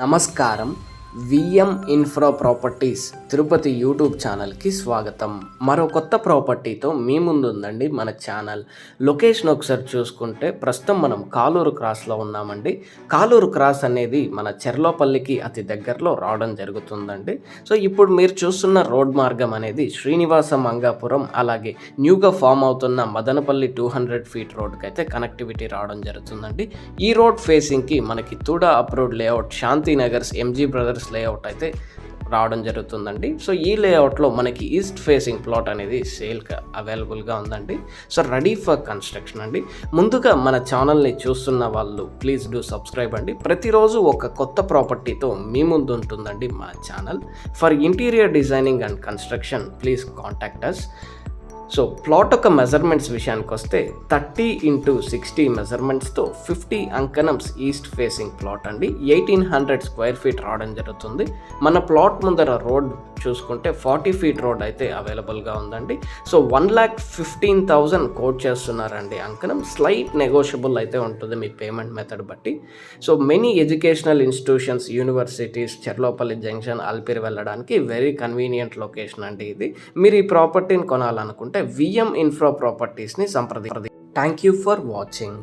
నమస్కారం. VM infra properties Tirupati YouTube ఛానల్కి స్వాగతం. మరో కొత్త ప్రాపర్టీతో మీ ముందు ఉందండి మన ఛానల్. లొకేషన్ ఒకసారి చూసుకుంటే ప్రస్తుతం మనం కాలూరు క్రాస్లో ఉన్నామండి. కాలూరు క్రాస్ అనేది మన చెర్లోపల్లికి అతి దగ్గరలో రావడం జరుగుతుందండి. సో ఇప్పుడు మీరు చూస్తున్న రోడ్ మార్గం అనేది శ్రీనివాస మంగాపురం అలాగే న్యూగా ఫామ్ అవుతున్న మదనపల్లి 200 ఫీట్ రోడ్కి అయితే కనెక్టివిటీ రావడం జరుగుతుందండి. ఈ రోడ్ ఫేసింగ్కి మనకి తుడా అప్రోడ్ లేఅవుట్, శాంతినగర్స్, ఎంజీ బ్రదర్స్ లేఅవుట్ అయితే రావడం జరుగుతుందండి. సో ఈ లేఅవుట్లో మనకి ఈస్ట్ ఫేసింగ్ ప్లాట్ అనేది సేల్గా అవైలబుల్గా ఉందండి. సో రెడీ ఫర్ కన్స్ట్రక్షన్ అండి. ముందుగా మన ఛానల్ని చూస్తున్న వాళ్ళు ప్లీజ్ డూ సబ్స్క్రైబ్ అండి. ప్రతిరోజు ఒక కొత్త ప్రాపర్టీతో మీ ముందు ఉంటుందండి మా channel. For interior designing and construction please contact us. So plot యొక్క మెజర్మెంట్స్ విషయానికి వస్తే 30x60 మెజర్మెంట్స్తో 50 అంకణమ్స్ ఈస్ట్ ఫేసింగ్ ప్లాట్ అండి. 1800 స్క్వేర్ ఫీట్ రావడం జరుగుతుంది. మన ప్లాట్ ముందర రోడ్ చూసుకుంటే 40 ఫీట్ రోడ్ అయితే అవైలబుల్గా ఉందండి. సో 1,15,000 కోట్ చేస్తున్నారండి అంకణం. స్లైట్ నెగోషియబుల్ అయితే ఉంటుంది మీ పేమెంట్ మెథడ్ బట్టి. So many educational institutions, universities, Cherlopalli junction, Alipiri వెళ్ళడానికి వెరీ కన్వీనియంట్ లొకేషన్ అండి ఇది. మీరు ఈ ప్రాపర్టీని కొనాలనుకుంటే విఎం ఇన్ఫ్రా ప్రాపర్టీస్ని సంప్రదించండి. Thank you for watching.